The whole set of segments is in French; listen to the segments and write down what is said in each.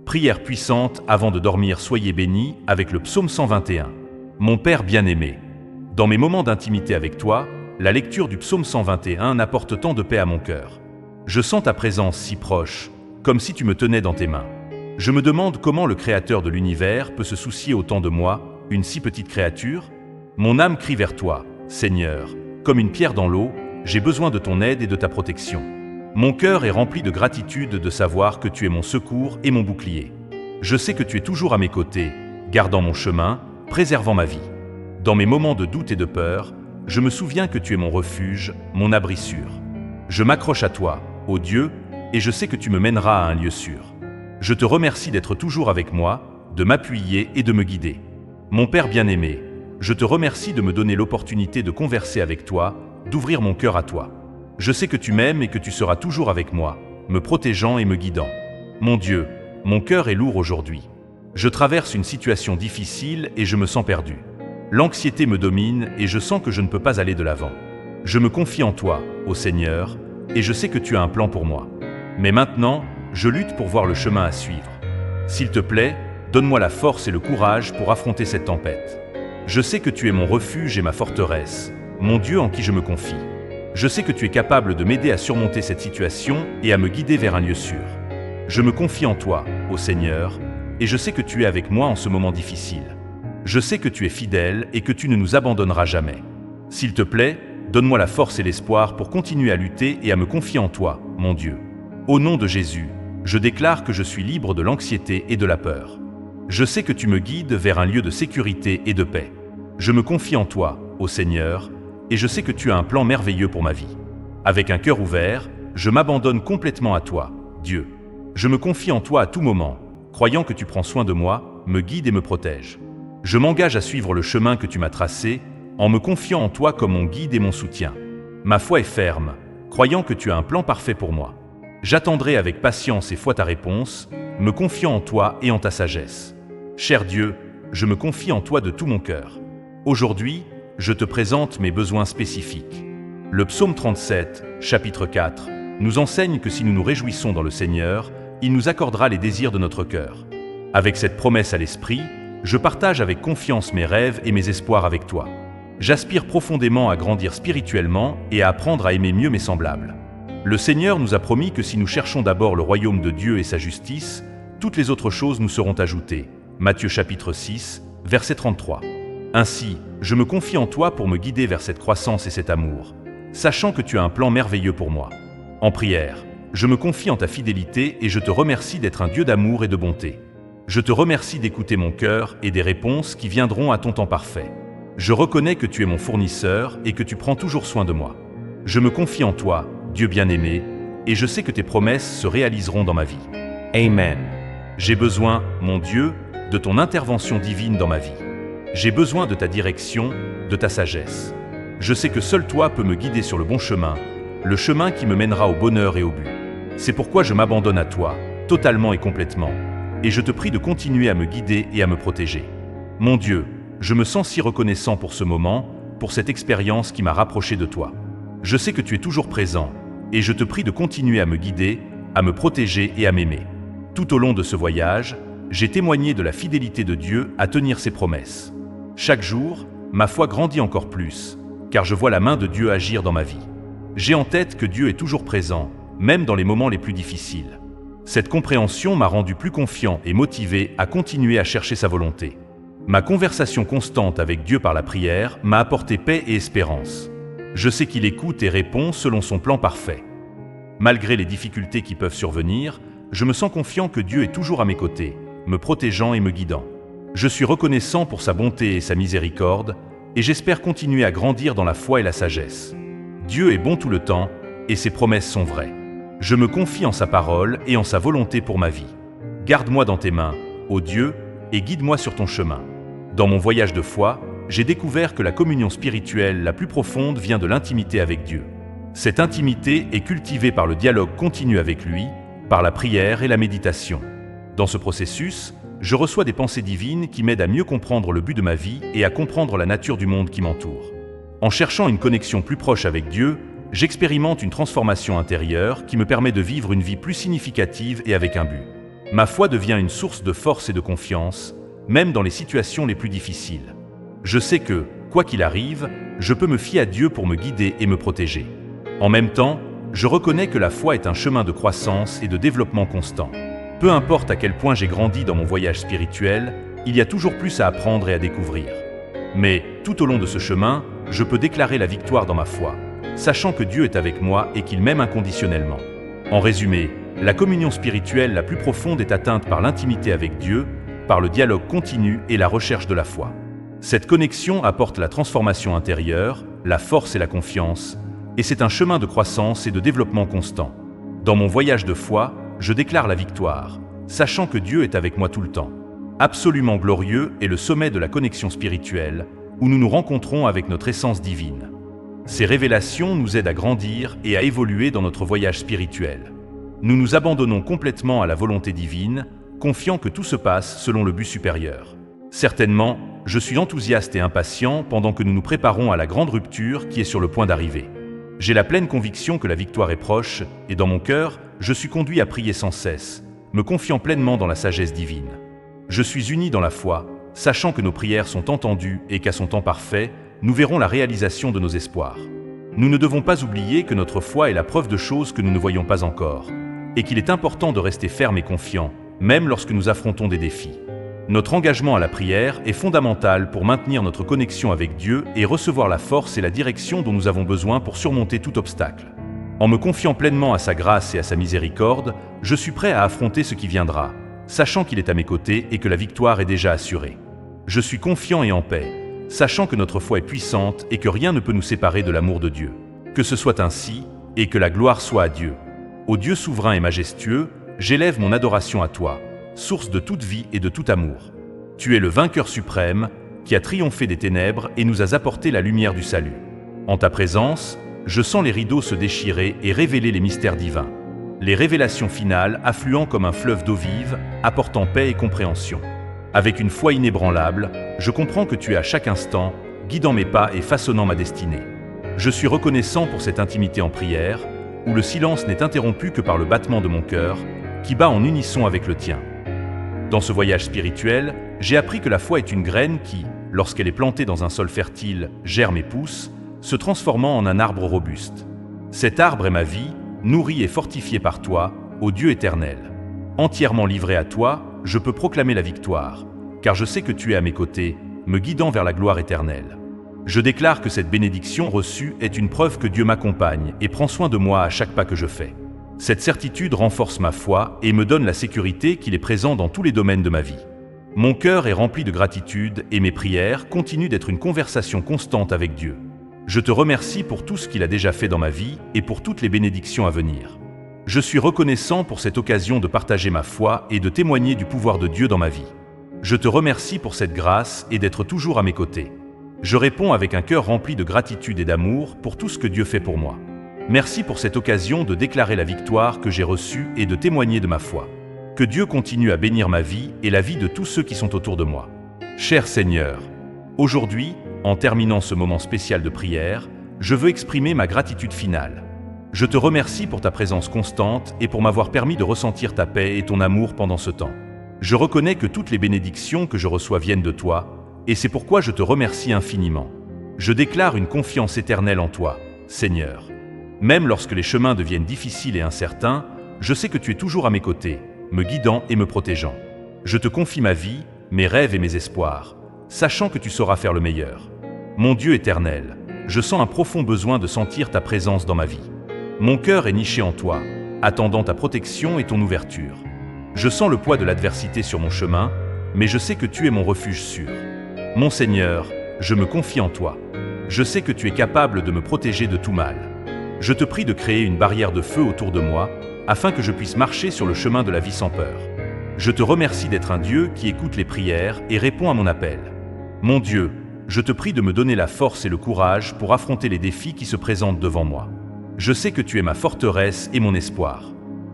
Prière puissante avant de dormir, soyez bénis avec le psaume 121. Mon Père bien-aimé, dans mes moments d'intimité avec toi, la lecture du psaume 121 apporte tant de paix à mon cœur. Je sens ta présence si proche, comme si tu me tenais dans tes mains. Je me demande comment le Créateur de l'univers peut se soucier autant de moi, une si petite créature. Mon âme crie vers toi, Seigneur, comme une pierre dans l'eau, j'ai besoin de ton aide et de ta protection. Mon cœur est rempli de gratitude de savoir que tu es mon secours et mon bouclier. Je sais que tu es toujours à mes côtés, gardant mon chemin, préservant ma vie. Dans mes moments de doute et de peur, je me souviens que tu es mon refuge, mon abri sûr. Je m'accroche à toi, ô Dieu, et je sais que tu me mèneras à un lieu sûr. Je te remercie d'être toujours avec moi, de m'appuyer et de me guider. Mon Père bien-aimé, je te remercie de me donner l'opportunité de converser avec toi, d'ouvrir mon cœur à toi. Je sais que tu m'aimes et que tu seras toujours avec moi, me protégeant et me guidant. Mon Dieu, mon cœur est lourd aujourd'hui. Je traverse une situation difficile et je me sens perdu. L'anxiété me domine et je sens que je ne peux pas aller de l'avant. Je me confie en toi, ô Seigneur, et je sais que tu as un plan pour moi. Mais maintenant, je lutte pour voir le chemin à suivre. S'il te plaît, donne-moi la force et le courage pour affronter cette tempête. Je sais que tu es mon refuge et ma forteresse, mon Dieu en qui je me confie. Je sais que tu es capable de m'aider à surmonter cette situation et à me guider vers un lieu sûr. Je me confie en toi, ô Seigneur, et je sais que tu es avec moi en ce moment difficile. Je sais que tu es fidèle et que tu ne nous abandonneras jamais. S'il te plaît, donne-moi la force et l'espoir pour continuer à lutter et à me confier en toi, mon Dieu. Au nom de Jésus, je déclare que je suis libre de l'anxiété et de la peur. Je sais que tu me guides vers un lieu de sécurité et de paix. Je me confie en toi, ô Seigneur, et je sais que tu as un plan merveilleux pour ma vie. Avec un cœur ouvert, je m'abandonne complètement à toi, Dieu. Je me confie en toi à tout moment, croyant que tu prends soin de moi, me guides et me protèges. Je m'engage à suivre le chemin que tu m'as tracé, en me confiant en toi comme mon guide et mon soutien. Ma foi est ferme, croyant que tu as un plan parfait pour moi. J'attendrai avec patience et foi ta réponse, me confiant en toi et en ta sagesse. Cher Dieu, je me confie en toi de tout mon cœur. Aujourd'hui, je te présente mes besoins spécifiques. Le psaume 37, chapitre 4, nous enseigne que si nous nous réjouissons dans le Seigneur, il nous accordera les désirs de notre cœur. Avec cette promesse à l'esprit, je partage avec confiance mes rêves et mes espoirs avec toi. J'aspire profondément à grandir spirituellement et à apprendre à aimer mieux mes semblables. Le Seigneur nous a promis que si nous cherchons d'abord le royaume de Dieu et sa justice, toutes les autres choses nous seront ajoutées. Matthieu chapitre 6, verset 33. Ainsi, je me confie en toi pour me guider vers cette croissance et cet amour, sachant que tu as un plan merveilleux pour moi. En prière, je me confie en ta fidélité et je te remercie d'être un Dieu d'amour et de bonté. Je te remercie d'écouter mon cœur et des réponses qui viendront à ton temps parfait. Je reconnais que tu es mon fournisseur et que tu prends toujours soin de moi. Je me confie en toi, Dieu bien-aimé, et je sais que tes promesses se réaliseront dans ma vie. Amen. J'ai besoin, mon Dieu, de ton intervention divine dans ma vie. J'ai besoin de ta direction, de ta sagesse. Je sais que seul toi peux me guider sur le bon chemin, le chemin qui me mènera au bonheur et au but. C'est pourquoi je m'abandonne à toi, totalement et complètement, et je te prie de continuer à me guider et à me protéger. Mon Dieu, je me sens si reconnaissant pour ce moment, pour cette expérience qui m'a rapproché de toi. Je sais que tu es toujours présent, et je te prie de continuer à me guider, à me protéger et à m'aimer. Tout au long de ce voyage, j'ai témoigné de la fidélité de Dieu à tenir ses promesses. Chaque jour, ma foi grandit encore plus, car je vois la main de Dieu agir dans ma vie. J'ai en tête que Dieu est toujours présent, même dans les moments les plus difficiles. Cette compréhension m'a rendu plus confiant et motivé à continuer à chercher sa volonté. Ma conversation constante avec Dieu par la prière m'a apporté paix et espérance. Je sais qu'il écoute et répond selon son plan parfait. Malgré les difficultés qui peuvent survenir, je me sens confiant que Dieu est toujours à mes côtés, me protégeant et me guidant. Je suis reconnaissant pour sa bonté et sa miséricorde, et j'espère continuer à grandir dans la foi et la sagesse. Dieu est bon tout le temps, et ses promesses sont vraies. Je me confie en sa parole et en sa volonté pour ma vie. Garde-moi dans tes mains, ô Dieu, et guide-moi sur ton chemin. Dans mon voyage de foi, j'ai découvert que la communion spirituelle la plus profonde vient de l'intimité avec Dieu. Cette intimité est cultivée par le dialogue continu avec lui, par la prière et la méditation. Dans ce processus, je reçois des pensées divines qui m'aident à mieux comprendre le but de ma vie et à comprendre la nature du monde qui m'entoure. En cherchant une connexion plus proche avec Dieu, j'expérimente une transformation intérieure qui me permet de vivre une vie plus significative et avec un but. Ma foi devient une source de force et de confiance, même dans les situations les plus difficiles. Je sais que, quoi qu'il arrive, je peux me fier à Dieu pour me guider et me protéger. En même temps, je reconnais que la foi est un chemin de croissance et de développement constant. Peu importe à quel point j'ai grandi dans mon voyage spirituel, il y a toujours plus à apprendre et à découvrir. Mais, tout au long de ce chemin, je peux déclarer la victoire dans ma foi, sachant que Dieu est avec moi et qu'il m'aime inconditionnellement. En résumé, la communion spirituelle la plus profonde est atteinte par l'intimité avec Dieu, par le dialogue continu et la recherche de la foi. Cette connexion apporte la transformation intérieure, la force et la confiance, et c'est un chemin de croissance et de développement constant. Dans mon voyage de foi, je déclare la victoire, sachant que Dieu est avec moi tout le temps. Absolument glorieux est le sommet de la connexion spirituelle, où nous nous rencontrons avec notre essence divine. Ces révélations nous aident à grandir et à évoluer dans notre voyage spirituel. Nous nous abandonnons complètement à la volonté divine, confiant que tout se passe selon le but supérieur. Certainement, je suis enthousiaste et impatient pendant que nous nous préparons à la grande rupture qui est sur le point d'arriver. J'ai la pleine conviction que la victoire est proche, et dans mon cœur, je suis conduit à prier sans cesse, me confiant pleinement dans la sagesse divine. Je suis uni dans la foi, sachant que nos prières sont entendues et qu'à son temps parfait, nous verrons la réalisation de nos espoirs. Nous ne devons pas oublier que notre foi est la preuve de choses que nous ne voyons pas encore, et qu'il est important de rester ferme et confiant, même lorsque nous affrontons des défis. Notre engagement à la prière est fondamental pour maintenir notre connexion avec Dieu et recevoir la force et la direction dont nous avons besoin pour surmonter tout obstacle. En me confiant pleinement à sa grâce et à sa miséricorde, je suis prêt à affronter ce qui viendra, sachant qu'il est à mes côtés et que la victoire est déjà assurée. Je suis confiant et en paix, sachant que notre foi est puissante et que rien ne peut nous séparer de l'amour de Dieu. Que ce soit ainsi, et que la gloire soit à Dieu. Ô Dieu souverain et majestueux, j'élève mon adoration à toi, source de toute vie et de tout amour. Tu es le vainqueur suprême, qui a triomphé des ténèbres et nous as apporté la lumière du salut. En ta présence, je sens les rideaux se déchirer et révéler les mystères divins. Les révélations finales affluant comme un fleuve d'eau vive, apportant paix et compréhension. Avec une foi inébranlable, je comprends que tu es à chaque instant, guidant mes pas et façonnant ma destinée. Je suis reconnaissant pour cette intimité en prière, où le silence n'est interrompu que par le battement de mon cœur, qui bat en unisson avec le tien. Dans ce voyage spirituel, j'ai appris que la foi est une graine qui, lorsqu'elle est plantée dans un sol fertile, germe et pousse, se transformant en un arbre robuste. Cet arbre est ma vie, nourri et fortifié par toi, ô Dieu éternel. Entièrement livré à toi, je peux proclamer la victoire, car je sais que tu es à mes côtés, me guidant vers la gloire éternelle. Je déclare que cette bénédiction reçue est une preuve que Dieu m'accompagne et prend soin de moi à chaque pas que je fais. Cette certitude renforce ma foi et me donne la sécurité qu'il est présent dans tous les domaines de ma vie. Mon cœur est rempli de gratitude et mes prières continuent d'être une conversation constante avec Dieu. Je te remercie pour tout ce qu'il a déjà fait dans ma vie et pour toutes les bénédictions à venir. Je suis reconnaissant pour cette occasion de partager ma foi et de témoigner du pouvoir de Dieu dans ma vie. Je te remercie pour cette grâce et d'être toujours à mes côtés. Je réponds avec un cœur rempli de gratitude et d'amour pour tout ce que Dieu fait pour moi. Merci pour cette occasion de déclarer la victoire que j'ai reçue et de témoigner de ma foi. Que Dieu continue à bénir ma vie et la vie de tous ceux qui sont autour de moi. Cher Seigneur, aujourd'hui, en terminant ce moment spécial de prière, je veux exprimer ma gratitude finale. Je te remercie pour ta présence constante et pour m'avoir permis de ressentir ta paix et ton amour pendant ce temps. Je reconnais que toutes les bénédictions que je reçois viennent de toi, et c'est pourquoi je te remercie infiniment. Je déclare une confiance éternelle en toi, Seigneur. Même lorsque les chemins deviennent difficiles et incertains, je sais que tu es toujours à mes côtés, me guidant et me protégeant. Je te confie ma vie, mes rêves et mes espoirs, sachant que tu sauras faire le meilleur. Mon Dieu éternel, je sens un profond besoin de sentir ta présence dans ma vie. Mon cœur est niché en toi, attendant ta protection et ton ouverture. Je sens le poids de l'adversité sur mon chemin, mais je sais que tu es mon refuge sûr. Mon Seigneur, je me confie en toi. Je sais que tu es capable de me protéger de tout mal. Je te prie de créer une barrière de feu autour de moi, afin que je puisse marcher sur le chemin de la vie sans peur. Je te remercie d'être un Dieu qui écoute les prières et répond à mon appel. Mon Dieu, je te prie de me donner la force et le courage pour affronter les défis qui se présentent devant moi. Je sais que tu es ma forteresse et mon espoir.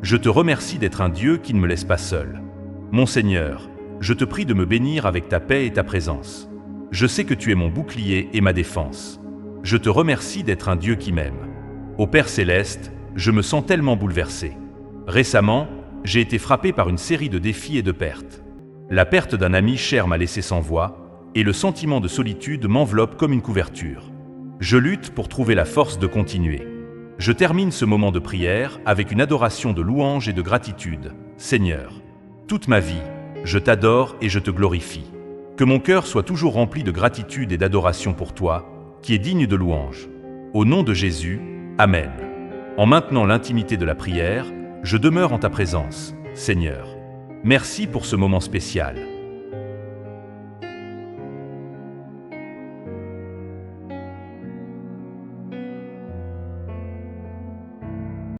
Je te remercie d'être un Dieu qui ne me laisse pas seul. Mon Seigneur, je te prie de me bénir avec ta paix et ta présence. Je sais que tu es mon bouclier et ma défense. Je te remercie d'être un Dieu qui m'aime. Ô Père céleste, je me sens tellement bouleversé. Récemment, j'ai été frappé par une série de défis et de pertes. La perte d'un ami cher m'a laissé sans voix, et le sentiment de solitude m'enveloppe comme une couverture. Je lutte pour trouver la force de continuer. Je termine ce moment de prière avec une adoration de louange et de gratitude. Seigneur, toute ma vie, je t'adore et je te glorifie. Que mon cœur soit toujours rempli de gratitude et d'adoration pour toi, qui est digne de louange. Au nom de Jésus, Amen. En maintenant l'intimité de la prière, je demeure en ta présence, Seigneur. Merci pour ce moment spécial.